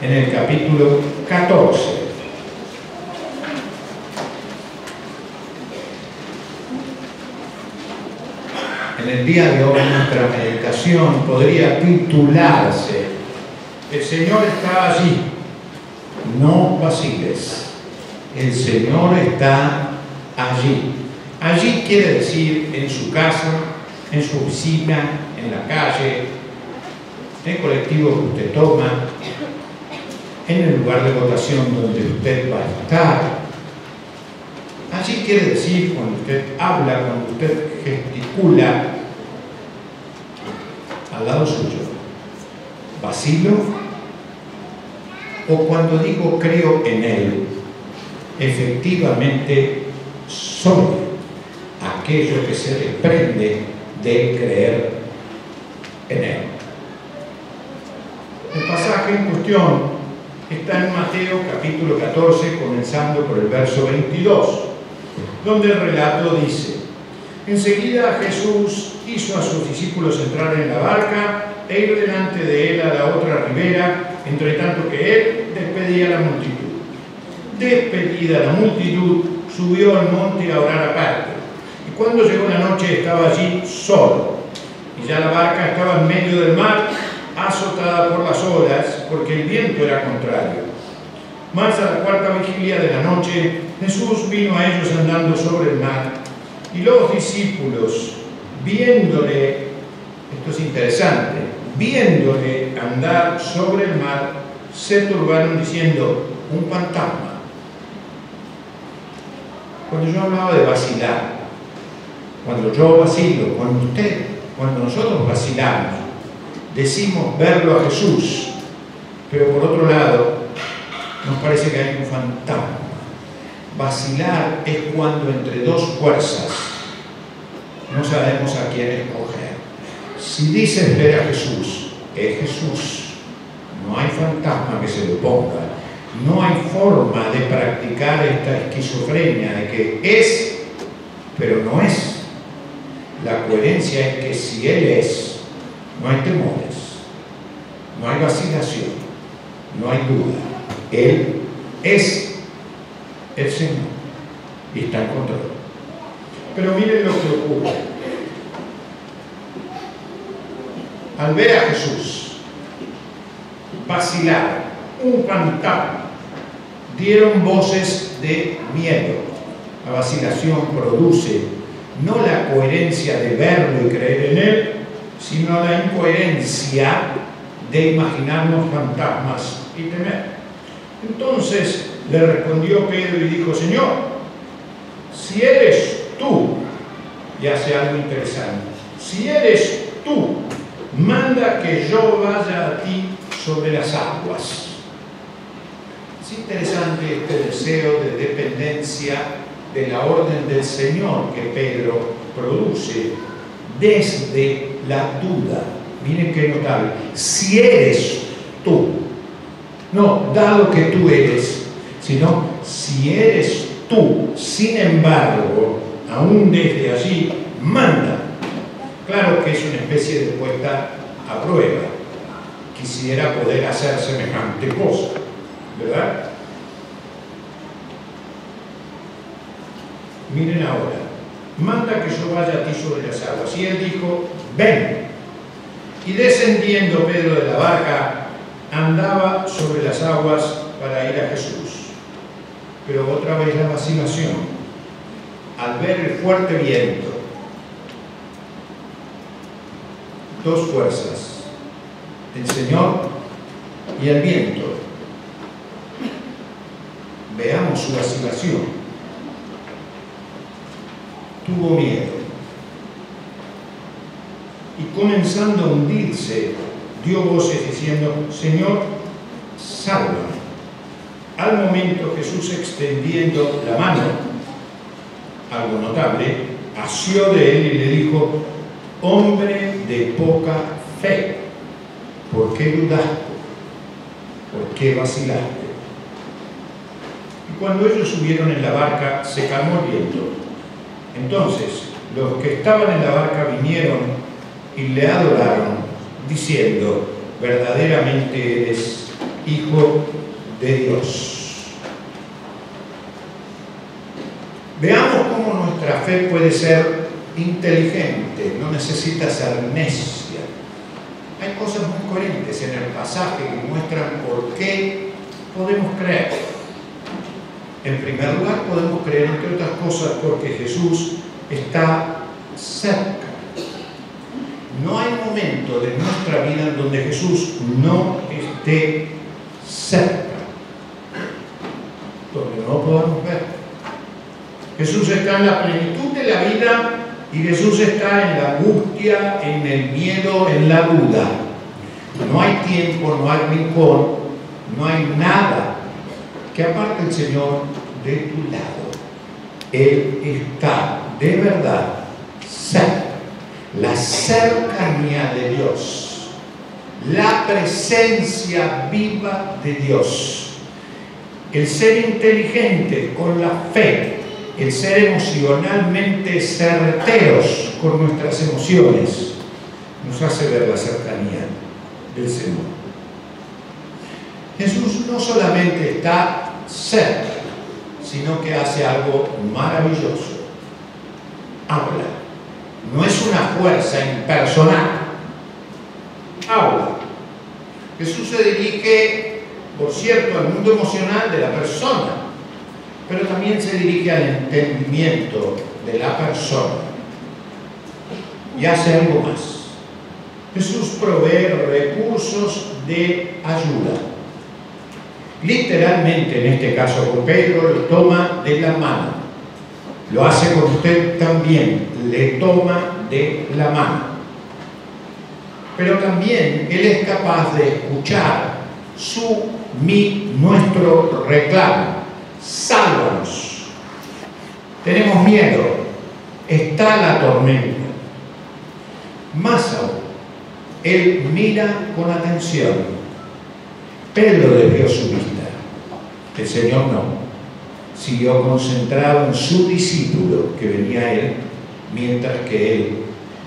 en el capítulo 14. En el día de hoy nuestra meditación podría titularse: el Señor está allí, no vaciles. El Señor está allí. Allí quiere decir en su casa, en su oficina, en la calle, en el colectivo que usted toma, en el lugar de votación donde usted va a estar. Allí quiere decir cuando usted habla, cuando usted gesticula, al lado suyo. ¿Vacilo? O cuando digo creo en Él, efectivamente soy aquello que se desprende de creer en Él. El pasaje en cuestión está en Mateo capítulo 14, comenzando por el verso 22, donde el relato dice: enseguida Jesús hizo a sus discípulos entrar en la barca e ir delante de él a la otra ribera, entre tanto que él despedía a la multitud. Despedida la multitud, subió al monte a orar aparte. Y cuando llegó la noche estaba allí solo. Y ya la barca estaba en medio del mar, azotada por las olas, porque el viento era contrario. Mas a la cuarta vigilia de la noche, Jesús vino a ellos andando sobre el mar. Y los discípulos, viéndole, esto es interesante, viéndole andar sobre el mar, se turbaron diciendo: un fantasma. Cuando yo hablaba de vacilar, cuando yo vacilo, cuando nosotros vacilamos, decimos verlo a Jesús, pero por otro lado, nos parece que hay un fantasma. Vacilar es cuando entre dos fuerzas no sabemos a quién escoger. Si dices ver a Jesús, es Jesús. No hay fantasma que se lo ponga. No hay forma de practicar esta esquizofrenia de que es, pero no es. La coherencia es que si Él es, no hay temores, no hay vacilación, no hay duda. Él es el Señor y está en control. Pero miren lo que ocurre. Al ver a Jesús vacilar, un fantasma, dieron voces de miedo. La vacilación produce no la coherencia de verlo y creer en Él, sino la incoherencia de imaginarnos fantasmas y temer. Entonces le respondió Pedro y dijo: Señor, si eres tú, y hace algo interesante, si eres tú, manda que yo vaya a ti sobre las aguas. Es interesante este deseo de dependencia de la orden del Señor que Pedro produce desde la duda. Miren qué notable. Si eres tú, no dado que tú eres, sino si eres tú, sin embargo, aún desde allí, manda. Claro que es una especie de puesta a prueba. Quisiera poder hacer semejante cosa, ¿verdad? Miren ahora, manda que yo vaya a ti sobre las aguas. Y él dijo: ven. Y descendiendo Pedro de la barca, andaba sobre las aguas para ir a Jesús. Pero otra vez la vacilación. Al ver el fuerte viento, dos fuerzas, el Señor y el viento. Veamos su vacilación. Tuvo miedo y comenzando a hundirse, dio voces diciendo: Señor, sálvame. Al momento Jesús, extendiendo la mano, algo notable, asió de él y le dijo: hombre de poca fe, ¿por qué dudaste? ¿Por qué vacilaste? Y cuando ellos subieron en la barca, se calmó el viento. Entonces los que estaban en la barca vinieron y le adoraron, diciendo: verdaderamente eres Hijo de Dios. Veamos cómo nuestra fe puede ser inteligente, no necesita ser necia. Hay cosas muy coherentes en el pasaje que muestran por qué podemos creer. En primer lugar, podemos creer, entre otras cosas, porque Jesús está cerca. No hay momento de nuestra vida en donde Jesús no esté cerca, donde no podamos ver. Jesús está en la plenitud de la vida y Jesús está en la angustia, en el miedo, en la duda. No hay tiempo, no hay rincón, no hay nada que aparte el Señor de tu lado. Él está de verdad cerca. La cercanía de Dios, la presencia viva de Dios, el ser inteligente con la fe, el ser emocionalmente certeros con nuestras emociones, nos hace ver la cercanía del Señor. Jesús no solamente está cerca, sino que hace algo maravilloso. Habla. No es una fuerza impersonal. Habla. Jesús se dirige, por cierto, al mundo emocional de la persona, pero también se dirige al entendimiento de la persona. Y hace algo más. Jesús provee recursos de ayuda. Literalmente, en este caso con Pedro, lo toma de la mano. Lo hace con usted también, le toma de la mano. Pero también Él es capaz de escuchar nuestro reclamo. Sálvanos. Tenemos miedo. Está la tormenta. Más aún, Él mira con atención. Pedro desvió su vista. El Señor no. Siguió concentrado en su discípulo que venía a Él, mientras que Él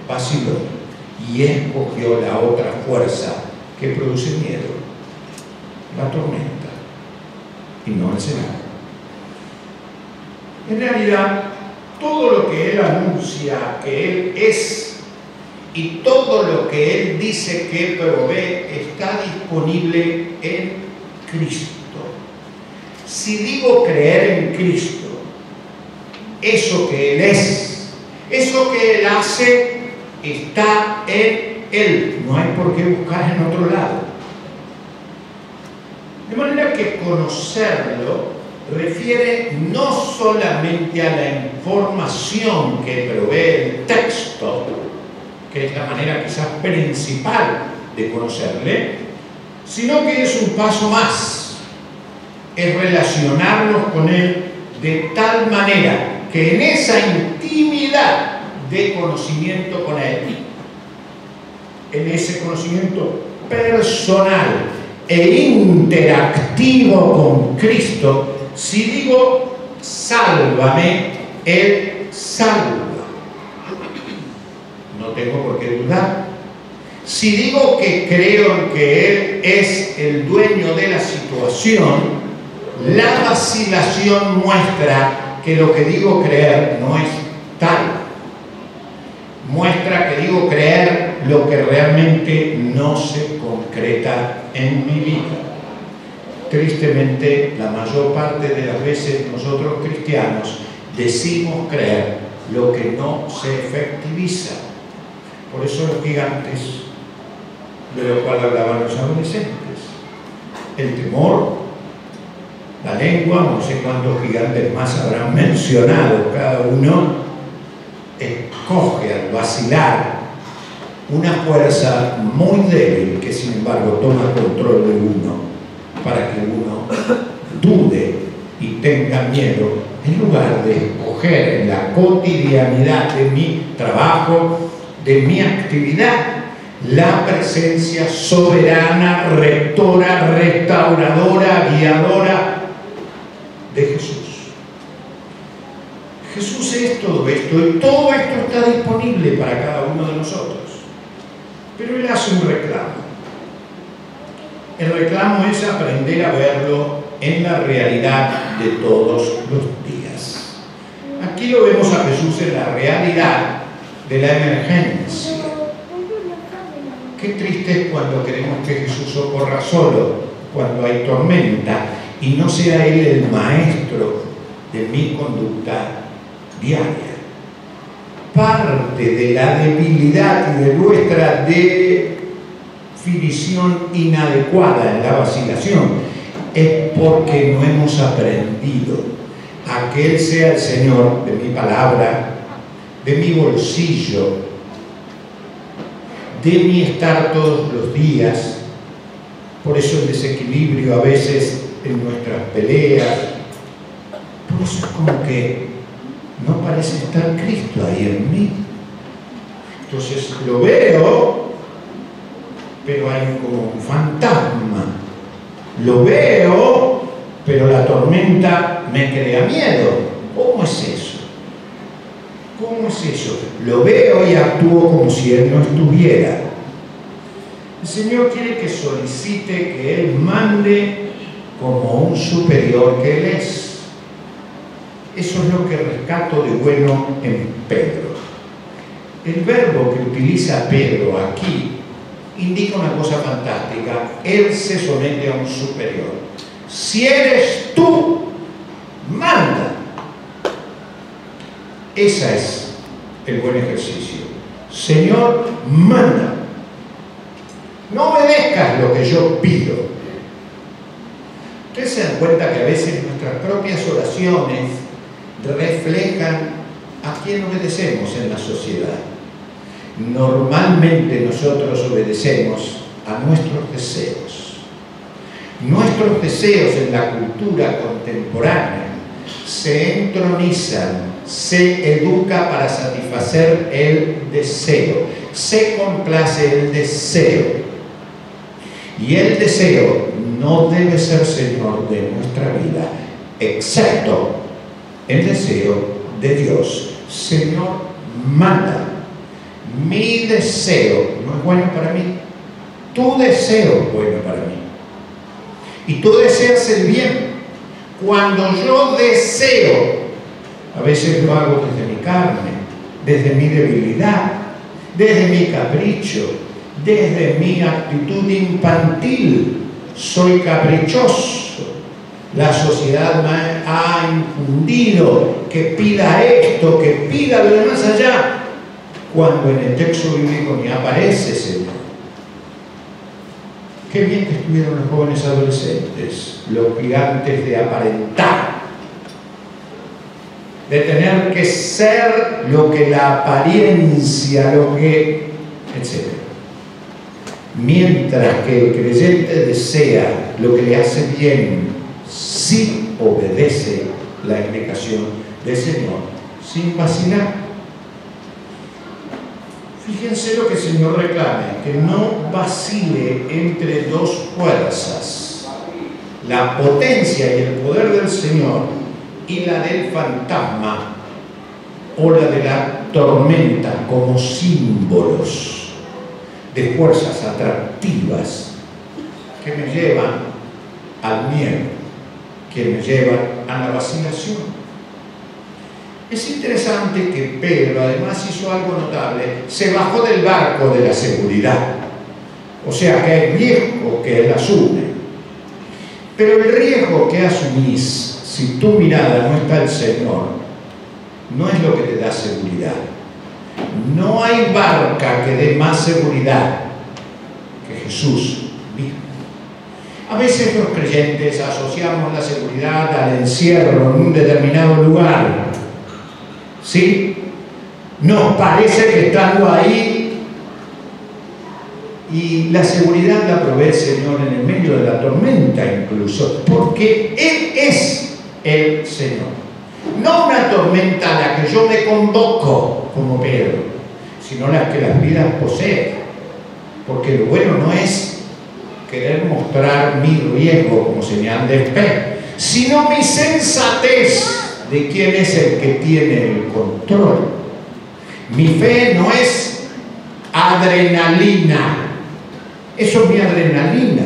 vaciló y escogió la otra fuerza que produce miedo, la tormenta, y no el Señor. En realidad, todo lo que Él anuncia que Él es y todo lo que Él dice que provee está disponible en Cristo. Si digo creer en Cristo, eso que Él es, eso que Él hace, está en Él. No hay por qué buscar en otro lado. De manera que conocerlo refiere no solamente a la información que provee el texto, que es la manera quizás principal de conocerle, sino que es un paso más. Es relacionarnos con Él de tal manera que en esa intimidad de conocimiento con Él, en ese conocimiento personal e interactivo con Cristo, si digo sálvame, Él salva. No tengo por qué dudar. Si digo que creo en que Él es el dueño de la situación, la vacilación muestra que lo que digo creer no es tal. Muestra que digo creer lo que realmente no se concreta en mi vida. Tristemente, la mayor parte de las veces nosotros cristianos decimos creer lo que no se efectiviza. Por eso los gigantes, de los cuales hablaban los adolescentes, el temor, la lengua, no sé cuántos gigantes más habrán mencionado, cada uno escoge al vacilar una fuerza muy débil que sin embargo toma control de uno para que uno dude y tenga miedo, en lugar de escoger en la cotidianidad de mi trabajo, de mi actividad, la presencia soberana, rectora, restauradora, guiadora de Jesús. Jesús es todo esto y todo esto está disponible para cada uno de nosotros. Pero Él hace un reclamo. El reclamo es aprender a verlo en la realidad de todos los días. Aquí lo vemos a Jesús en la realidad de la emergencia. Qué triste es cuando queremos que Jesús socorra solo, cuando hay tormenta, y no sea Él el maestro de mi conducta diaria. Parte de la debilidad y de nuestra definición inadecuada en la vacilación es porque no hemos aprendido a que Él sea el Señor de mi palabra, de mi bolsillo, de mi estar todos los días. Por eso el desequilibrio a veces en nuestras peleas. Por eso es como que no parece estar Cristo ahí en mí. Entonces lo veo, pero hay como un fantasma. Lo veo, pero la tormenta me crea miedo. ¿Cómo es eso? ¿Cómo es eso? Lo veo y actúo como si Él no estuviera. El Señor quiere que solicite que Él mande como un superior que Él es. Eso es lo que rescato de bueno en Pedro. El verbo que utiliza Pedro aquí indica una cosa fantástica. Él se somete a un superior. Si eres tú, manda. Ese es el buen ejercicio. Señor, manda. No obedezcas lo que yo pido. Ustedes se dan cuenta que a veces nuestras propias oraciones reflejan a quién obedecemos en la sociedad. Normalmente nosotros obedecemos a nuestros deseos. Nuestros deseos en la cultura contemporánea se entronizan, se educa para satisfacer el deseo, se complace el deseo. Y el deseo no debe ser señor de nuestra vida, excepto el deseo de Dios. Señor, manda. Mi deseo no es bueno para mí. Tu deseo es bueno para mí. Y tú deseas el bien. Cuando yo deseo, a veces lo hago desde mi carne, desde mi debilidad, desde mi capricho, desde mi actitud infantil. Soy caprichoso. La sociedad me ha infundido que pida esto, que pida lo de más allá, cuando en el texto bíblico ni aparece, Señor. Qué bien que estuvieron los jóvenes adolescentes, los gigantes de aparentar, de tener que ser lo que la apariencia, lo que, etc. Mientras que el creyente desea lo que le hace bien, sí obedece la indicación del Señor, sin vacilar. Fíjense lo que el Señor reclame, que no vacile entre dos fuerzas, la potencia y el poder del Señor y la del fantasma o la de la tormenta, como símbolos de fuerzas atractivas que me llevan al miedo, que me llevan a la vacilación. Es interesante que Pedro además hizo algo notable, se bajó del barco de la seguridad, o sea que hay riesgo que él asume, pero el riesgo que asumís, si tu mirada no está el Señor, no es lo que te da seguridad. No hay barca que dé más seguridad que Jesús mismo. A veces los creyentes asociamos la seguridad al encierro en un determinado lugar. ¿Sí? Nos parece que estando ahí, y la seguridad la provee el Señor en el medio de la tormenta incluso, porque Él es el Señor. No una tormenta a la que yo me convoco como Pedro, sino la que las vidas poseen. Porque lo bueno no es querer mostrar mi riesgo como señal de fe, sino mi sensatez de quién es el que tiene el control. Mi fe no es adrenalina, eso es mi adrenalina.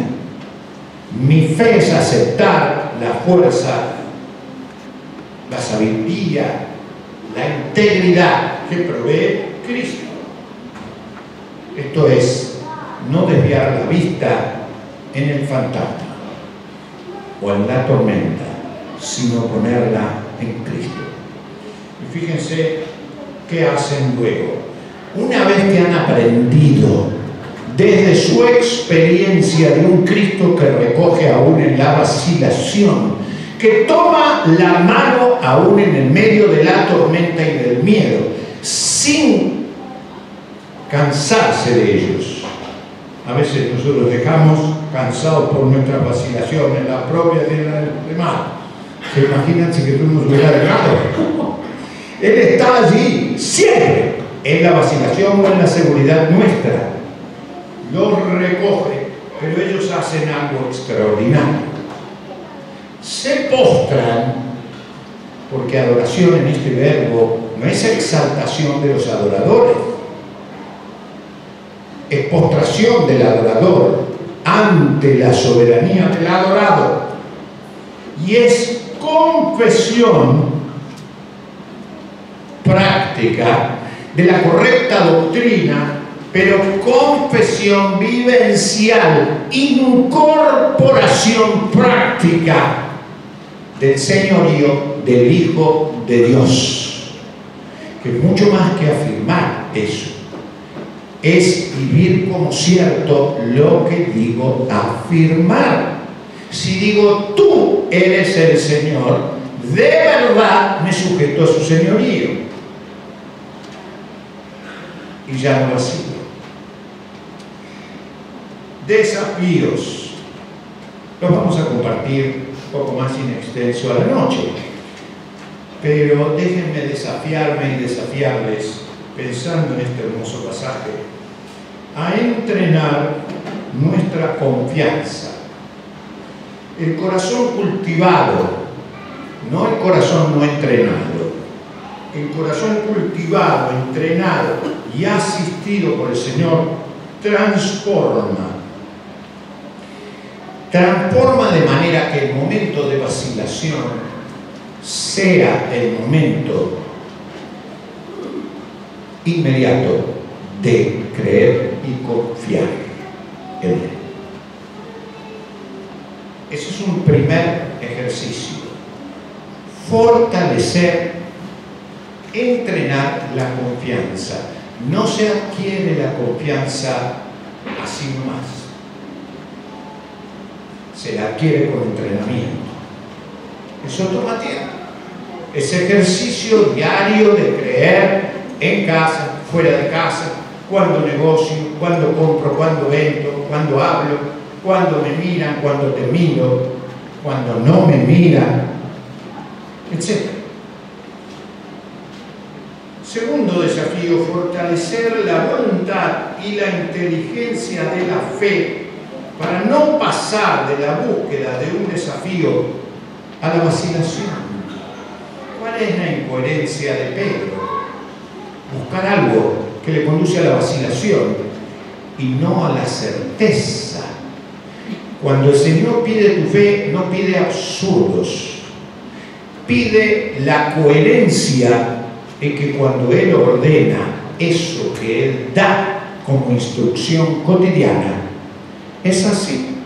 Mi fe es aceptar la fuerza, la sabiduría, la integridad que provee Cristo. Esto es, no desviar la vista en el fantasma o en la tormenta, sino ponerla en Cristo. Y fíjense qué hacen luego. Una vez que han aprendido desde su experiencia de un Cristo que recoge aún en la vacilación, que toma la mano aún en el medio de la tormenta y del miedo, sin cansarse de ellos. A veces nosotros dejamos cansados por nuestras vacilaciones, la propia de la del demás. ¿Se imaginan si que tú nos hubieras dejado? Él está allí siempre, en la vacilación o en la seguridad nuestra. Los recoge, pero ellos hacen algo extraordinario. Se postran, porque adoración en este verbo no es exaltación de los adoradores, es postración del adorador ante la soberanía del adorado, y es confesión práctica de la correcta doctrina, pero confesión vivencial, incorporación práctica del señorío del Hijo de Dios, que mucho más que afirmar eso, es vivir como cierto lo que digo afirmar. Si digo tú eres el Señor, de verdad me sujeto a su señorío y ya no vacío. Desafíos los vamos a compartir un poco más in extenso a la noche, pero déjenme desafiarme y desafiarles, pensando en este hermoso pasaje, a entrenar nuestra confianza. El corazón cultivado, no el corazón no entrenado. El corazón cultivado, entrenado y asistido por el Señor transforma de manera que el momento de vacilación sea el momento inmediato de creer y confiar en Él. Ese es un primer ejercicio. Fortalecer, entrenar la confianza. No se adquiere la confianza así nomás. Se la adquiere con entrenamiento. Eso toma tiempo. Es ejercicio diario de creer en casa, fuera de casa, cuando negocio, cuando compro, cuando vendo, cuando hablo, cuando me miran, cuando te miro, cuando no me miran, etc. Segundo desafío, fortalecer la voluntad y la inteligencia de la fe para no pasar de la búsqueda de un desafío a la vacilación. ¿Cuál es la incoherencia de Pedro? Buscar algo que le conduce a la vacilación y no a la certeza. Cuando el Señor pide tu fe, no pide absurdos, pide la coherencia en que cuando Él ordena eso que Él da como instrucción cotidiana, es así.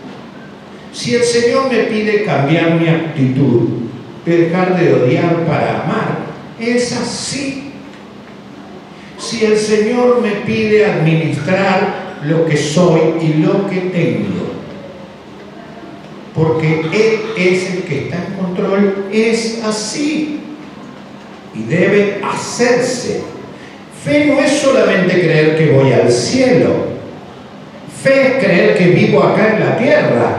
Si el Señor me pide cambiar mi actitud, dejar de odiar para amar, es así. Si el Señor me pide administrar lo que soy y lo que tengo, porque Él es el que está en control, es así y debe hacerse. Fe no es solamente creer que voy al cielo. Fe es creer que vivo acá en la tierra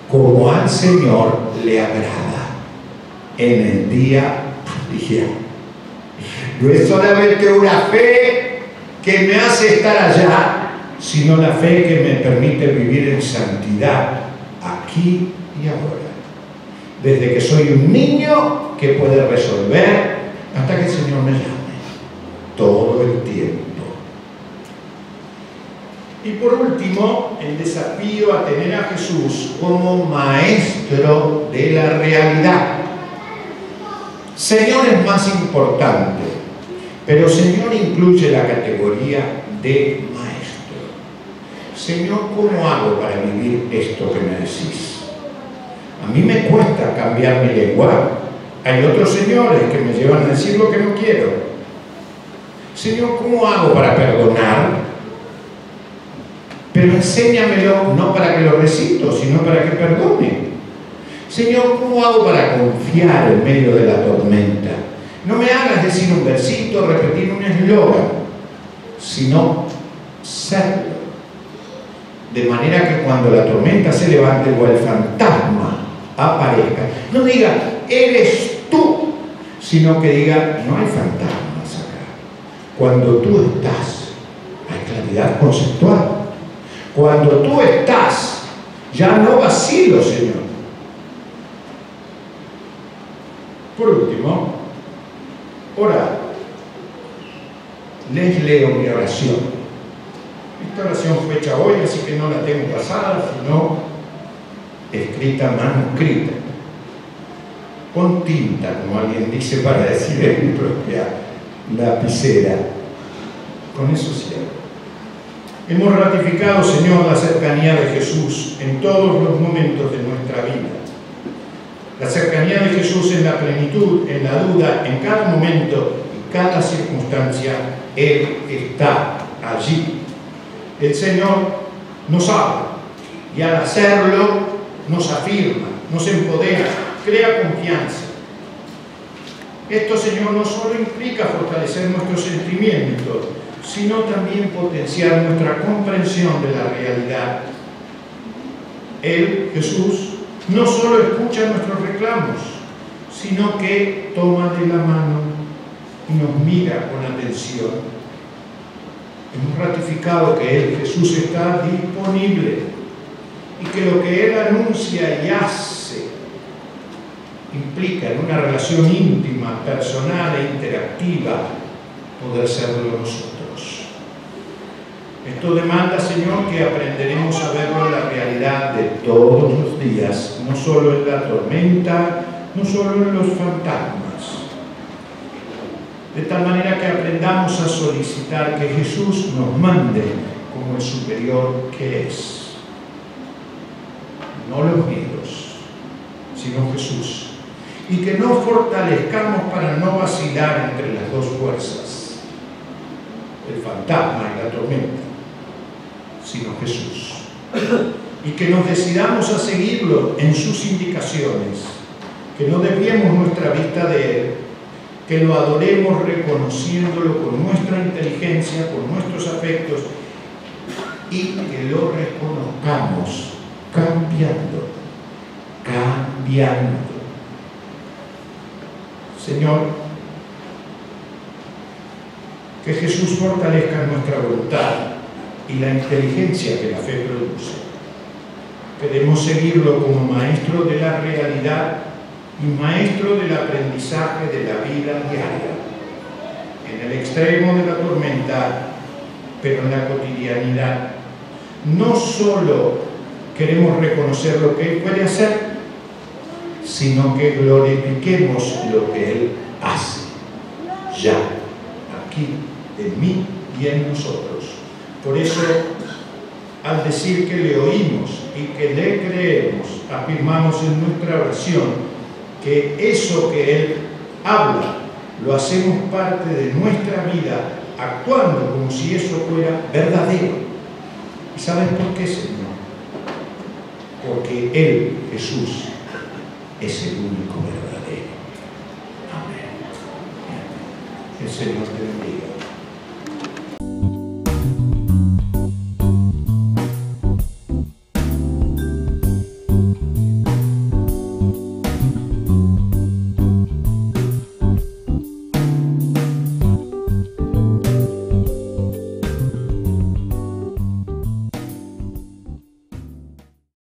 como al Señor le agrada en el día a día. No es solamente una fe que me hace estar allá, sino la fe que me permite vivir en santidad aquí y ahora. Desde que soy un niño que puede resolver hasta que el Señor me llame. Todo el tiempo. Y por último, el desafío a tener a Jesús como maestro de la realidad. Señor es más importante, pero Señor incluye la categoría de maestro. Señor, ¿cómo hago para vivir esto que me decís? A mí me cuesta cambiar mi lenguaje. Hay otros señores que me llevan a decir lo que no quiero. Señor, ¿cómo hago para perdonar? Pero enséñamelo no para que lo recito, sino para que perdone. Señor, ¿cómo hago para confiar en medio de la tormenta? No me hagas decir un versito, repetir un eslogan, sino serlo. De manera que cuando la tormenta se levante o el fantasma aparezca, no diga, eres tú, sino que diga, no hay fantasmas acá. Cuando tú estás, hay claridad conceptual. Cuando tú estás, ya no vacilo, Señor. Por último, orar. Les leo mi oración. Esta oración fue hecha hoy, así que no la tengo pasada, sino escrita, manuscrita, con tinta, como alguien dice, para decir en mi propia lapicera. Con eso cierro. Hemos ratificado, Señor, la cercanía de Jesús en todos los momentos de nuestra vida. La cercanía de Jesús en la plenitud, en la duda, en cada momento y cada circunstancia, Él está allí. El Señor nos habla y al hacerlo nos afirma, nos empodera, crea confianza. Esto, Señor, no solo implica fortalecer nuestros sentimientos, sino también potenciar nuestra comprensión de la realidad. Él, Jesús, no solo escucha nuestros reclamos, sino que toma de la mano y nos mira con atención. Hemos ratificado que Él, Jesús, está disponible y que lo que Él anuncia y hace implica en una relación íntima, personal e interactiva poder serlo nosotros. Esto demanda, Señor, que aprenderemos a verlo en la realidad de todos los días, no solo en la tormenta, no solo en los fantasmas. De tal manera que aprendamos a solicitar que Jesús nos mande como el superior que es. No los miedos, sino Jesús. Y que nos fortalezcamos para no vacilar entre las dos fuerzas, el fantasma y la tormenta, sino Jesús. Y que nos decidamos a seguirlo en sus indicaciones, que no desviemos nuestra vista de Él, que lo adoremos reconociéndolo con nuestra inteligencia, con nuestros afectos, y que lo reconozcamos cambiando. Señor, que Jesús fortalezca nuestra voluntad y la inteligencia que la fe produce. Queremos seguirlo como maestro de la realidad y maestro del aprendizaje de la vida diaria, en el extremo de la tormenta, pero en la cotidianidad. No solo queremos reconocer lo que Él puede hacer, sino que glorifiquemos lo que Él hace, ya, aquí, en mí y en nosotros. Por eso, al decir que le oímos y que le creemos, afirmamos en nuestra oración que eso que Él habla, lo hacemos parte de nuestra vida, actuando como si eso fuera verdadero. ¿Y sabes por qué, Señor? Porque Él, Jesús, es el único verdadero. Amén. El Señor te bendiga.